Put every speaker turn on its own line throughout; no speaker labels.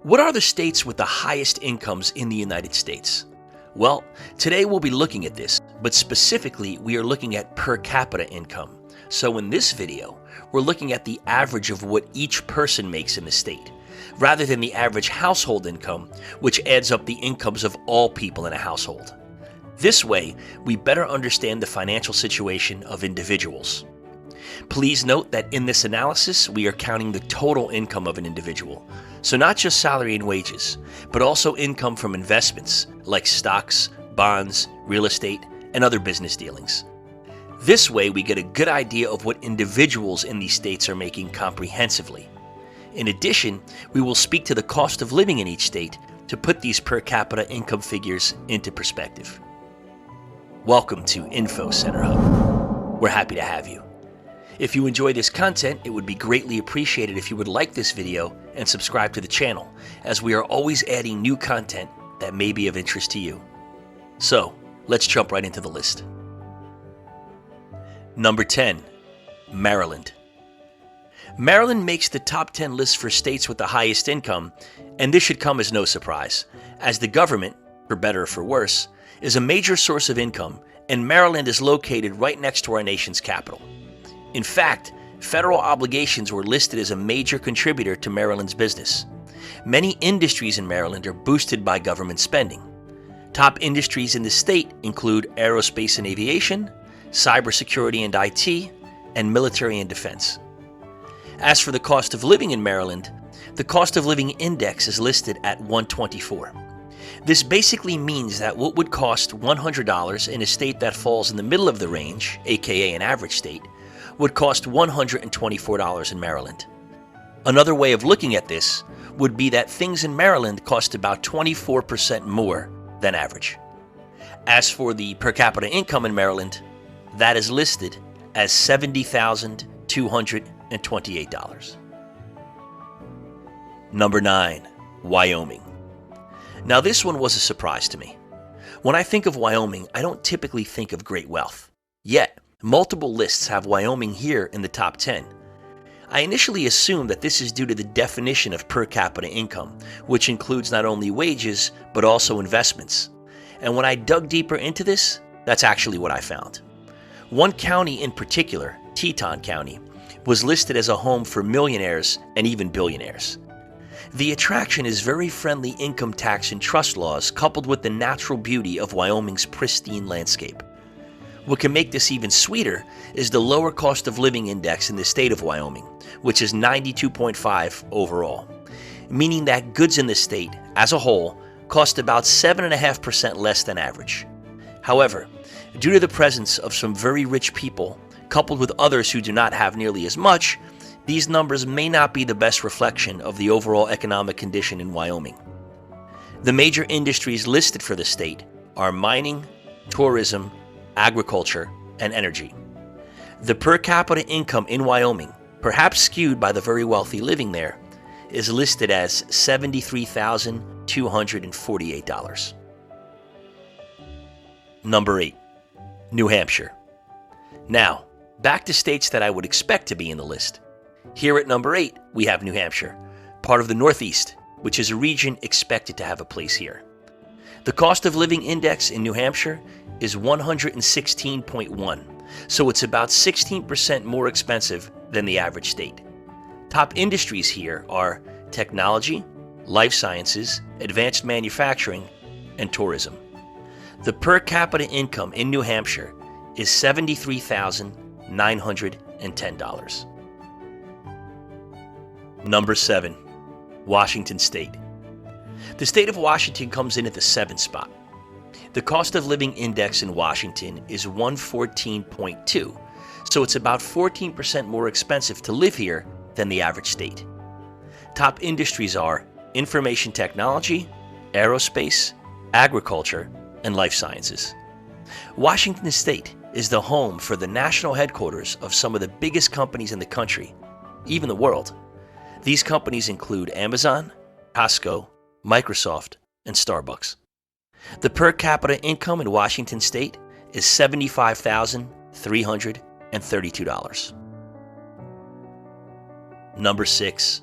What are the states with the highest incomes in the United States? Well, today we'll be looking at this, but specifically we are looking at per capita income. So in this video, we're looking at the average of what each person makes in the state, rather than the average household income, which adds up the incomes of all people in a household. This way, we better understand the financial situation of individuals. Please note that in this analysis, we are counting the total income of an individual. So not just salary and wages, but also income from investments like stocks, bonds, real estate, and other business dealings. This way, we get a good idea of what individuals in these states are making comprehensively. In addition, we will speak to the cost of living in each state to put these per capita income figures into perspective. Welcome to InfoCenterHub. We're happy to have you. If you enjoy this content, it would be greatly appreciated if you would like this video and subscribe to the channel, as we are always adding new content that may be of interest to you. So, let's jump right into the list. Number 10, Maryland. Maryland makes the top 10 list for states with the highest income, and this should come as no surprise, as the government, for better or for worse, is a major source of income, and Maryland is located right next to our nation's capital. In fact, federal obligations were listed as a major contributor to Maryland's business. Many industries in Maryland are boosted by government spending. Top industries in the state include aerospace and aviation, cybersecurity and IT, and military and defense. As for the cost of living in Maryland, the cost of living index is listed at 124. This basically means that what would cost $100 in a state that falls in the middle of the range, aka an average state, would cost $124 in Maryland. Another way of looking at this would be that things in Maryland cost about 24% more than average. As for the per capita income in Maryland, that is listed as $70,228. Number 9, Wyoming. Now this one was a surprise to me. When I think of Wyoming, I don't typically think of great wealth. Yet, multiple lists have Wyoming here in the top 10. I initially assumed that this is due to the definition of per capita income, which includes not only wages, but also investments. And when I dug deeper into this, that's actually what I found. One county in particular, Teton County, was listed as a home for millionaires and even billionaires. The attraction is very friendly income tax and trust laws coupled with the natural beauty of Wyoming's pristine landscape. What can make this even sweeter is the lower cost of living index in the state of Wyoming, which is 92.5 overall, meaning that goods in the state, as a whole, cost about 7.5% less than average. However, due to the presence of some very rich people, coupled with others who do not have nearly as much, these numbers may not be the best reflection of the overall economic condition in Wyoming. The major industries listed for the state are mining, tourism, agriculture, and energy. The per capita income in Wyoming, perhaps skewed by the very wealthy living there, is listed as $73,248. Number 8, New Hampshire. Now, back to states that I would expect to be in the list. Here at number 8, we have New Hampshire, part of the Northeast, which is a region expected to have a place here. The cost of living index in New Hampshire is 116.1, so it's about 16% more expensive than the average state. Top industries here are technology, life sciences, advanced manufacturing, and tourism. The per capita income in New Hampshire is $73,910. Number 7, Washington State. The state of Washington comes in at the 7th spot. The cost of living index in Washington is 114.2, so it's about 14% more expensive to live here than the average state. Top industries are information technology, aerospace, agriculture, and life sciences. Washington State is the home for the national headquarters of some of the biggest companies in the country, even the world. These companies include Amazon, Costco, Microsoft, and Starbucks. The per capita income in Washington State is $75,332. Number 6,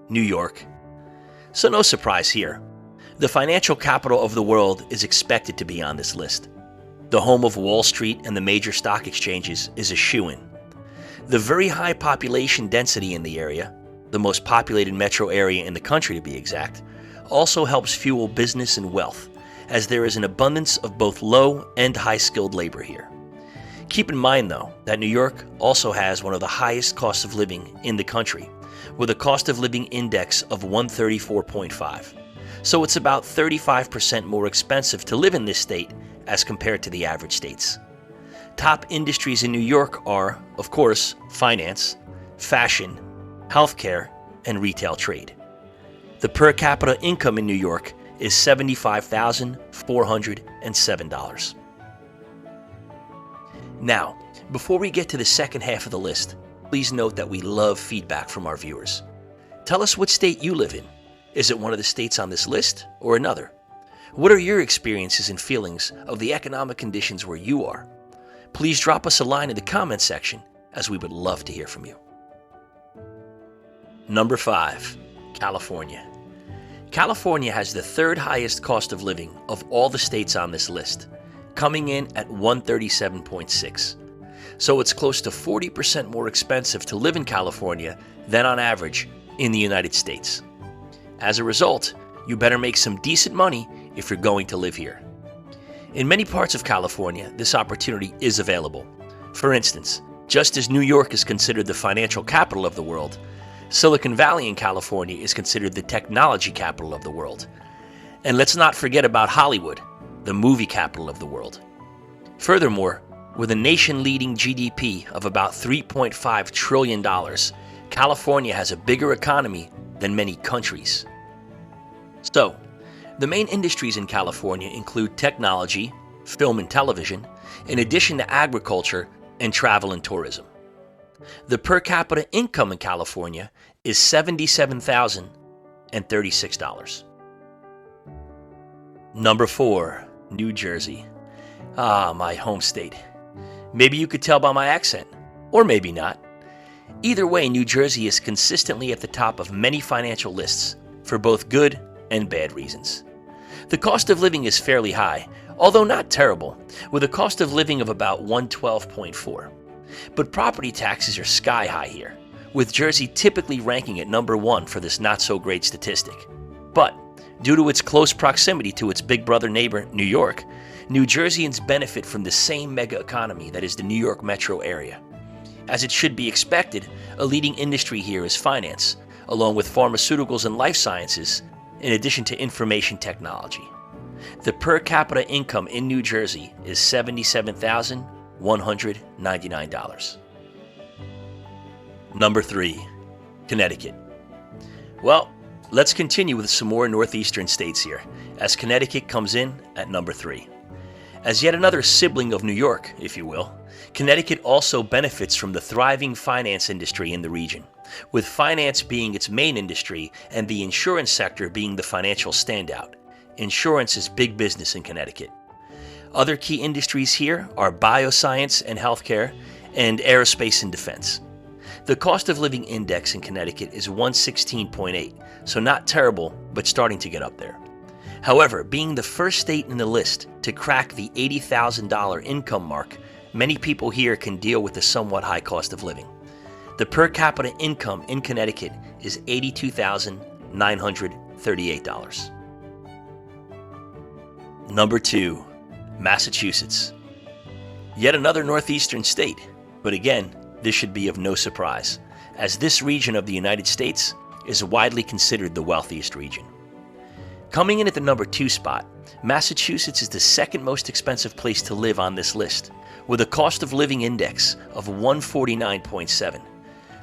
New York. So no surprise here. The financial capital of the world is expected to be on this list. The home of Wall Street and the major stock exchanges is a shoo-in. The very high population density in the area, the most populated metro area in the country to be exact, also helps fuel business and wealth, as there is an abundance of both low and high-skilled labor here. Keep in mind, though, that New York also has one of the highest costs of living in the country, with a cost of living index of 134.5. So it's about 35% more expensive to live in this state as compared to the average states. Top industries in New York are, of course, finance, fashion, healthcare, and retail trade. The per capita income in New York is $75,407. Now, before we get to the second half of the list, please note that we love feedback from our viewers. Tell us what state you live in. Is it one of the states on this list or another? What are your experiences and feelings of the economic conditions where you are? Please drop us a line in the comments section, as we would love to hear from you. Number 5, California. California has the third highest cost of living of all the states on this list, coming in at 137.6. So it's close to 40% more expensive to live in California than on average in the United States. As a result, you better make some decent money if you're going to live here. In many parts of California, this opportunity is available. For instance, just as New York is considered the financial capital of the world, Silicon Valley in California is considered the technology capital of the world. And let's not forget about Hollywood, the movie capital of the world. Furthermore, with a nation-leading GDP of about $3.5 trillion, California has a bigger economy than many countries. So, the main industries in California include technology, film and television, in addition to agriculture and travel and tourism. The per capita income in California is $77,036. Number 4, New Jersey. My home state. Maybe you could tell by my accent, or maybe not. Either way, New Jersey is consistently at the top of many financial lists for both good and bad reasons. The cost of living is fairly high, although not terrible, with a cost of living of about 112.4. But property taxes are sky high here, with Jersey typically ranking at number 1 for this not-so-great statistic. But due to its close proximity to its big brother neighbor, New York, New Jerseyans benefit from the same mega economy that is the New York metro area. As it should be expected, a leading industry here is finance, along with pharmaceuticals and life sciences, in addition to information technology. The per capita income in New Jersey is $77,199. Number 3, Connecticut. Well, let's continue with some more northeastern states here, as Connecticut comes in at number 3. As yet another sibling of New York, if you will, Connecticut also benefits from the thriving finance industry in the region, with finance being its main industry and the insurance sector being the financial standout. Insurance is big business in Connecticut. Other key industries here are bioscience and healthcare, and aerospace and defense. The cost of living index in Connecticut is 116.8, so not terrible, but starting to get up there. However, being the first state in the list to crack the $80,000 income mark, many people here can deal with the somewhat high cost of living. The per capita income in Connecticut is $82,938. Number 2, Massachusetts. Yet another northeastern state, but again, this should be of no surprise, as this region of the United States is widely considered the wealthiest region. Coming in at the number 2 spot, Massachusetts is the second most expensive place to live on this list, with a cost of living index of 149.7.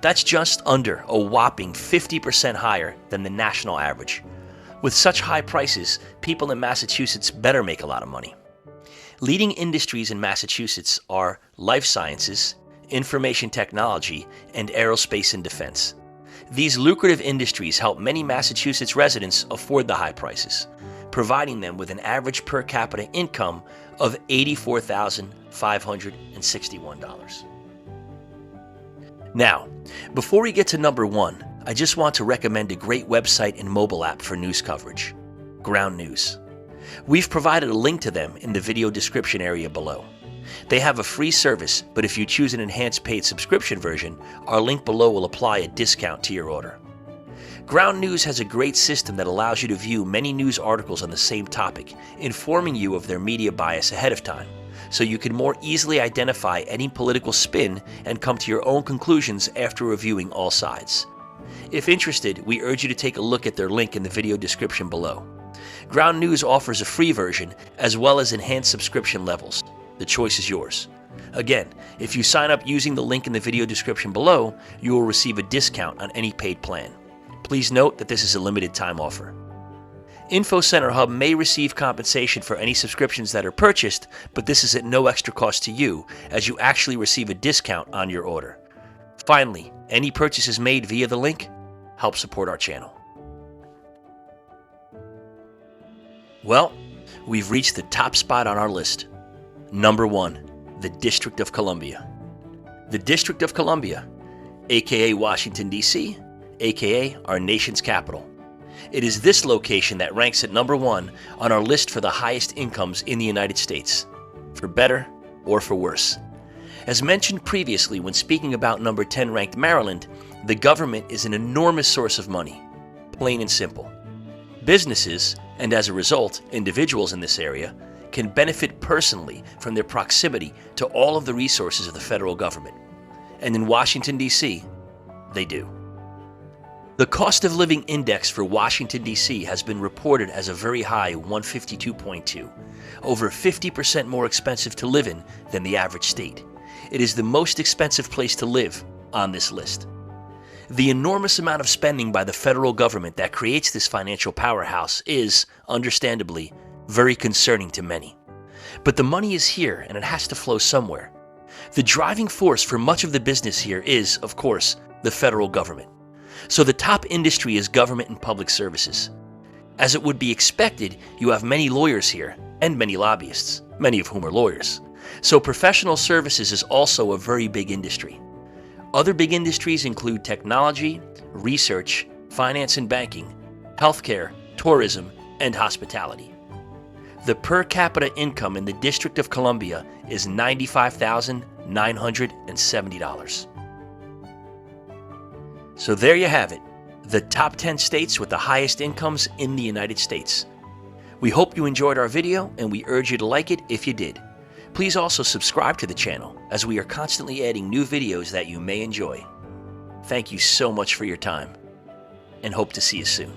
That's just under a whopping 50% higher than the national average. With such high prices, people in Massachusetts better make a lot of money. Leading industries in Massachusetts are life sciences, information technology, and aerospace and defense. These lucrative industries help many Massachusetts residents afford the high prices, providing them with an average per capita income of $84,561. Now, before we get to number 1, I just want to recommend a great website and mobile app for news coverage, Ground News. We've provided a link to them in the video description area below. They have a free service, but if you choose an enhanced paid subscription version, our link below will apply a discount to your order. Ground News has a great system that allows you to view many news articles on the same topic, informing you of their media bias ahead of time, so you can more easily identify any political spin and come to your own conclusions after reviewing all sides. If interested, we urge you to take a look at their link in the video description below. Ground News offers a free version as well as enhanced subscription levels. The choice is yours. Again, if you sign up using the link in the video description below, you will receive a discount on any paid plan. Please note that this is a limited time offer. InfoCenterHub may receive compensation for any subscriptions that are purchased, but this is at no extra cost to you, as you actually receive a discount on your order. Finally, any purchases made via the link help support our channel. Well, we've reached the top spot on our list. Number 1, the District of Columbia. The District of Columbia, aka Washington, D.C., aka our nation's capital. It is this location that ranks at number 1 on our list for the highest incomes in the United States, for better or for worse. As mentioned previously when speaking about number 10 ranked Maryland, the government is an enormous source of money, plain and simple. Businesses, and as a result, individuals in this area, can benefit personally from their proximity to all of the resources of the federal government. And in Washington, D.C., they do. The cost of living index for Washington, D.C. has been reported as a very high 152.2, over 50% more expensive to live in than the average state. It is the most expensive place to live on this list. The enormous amount of spending by the federal government that creates this financial powerhouse is, understandably, very concerning to many. But the money is here and it has to flow somewhere. The driving force for much of the business here is, of course, the federal government. So the top industry is government and public services. As it would be expected, you have many lawyers here and many lobbyists, many of whom are lawyers. So professional services is also a very big industry. Other big industries include technology, research, finance and banking, healthcare, tourism, and hospitality. The per capita income in the District of Columbia is $95,970. So there you have it, the top 10 states with the highest incomes in the United States. We hope you enjoyed our video and we urge you to like it if you did. Please also subscribe to the channel as we are constantly adding new videos that you may enjoy. Thank you so much for your time and hope to see you soon.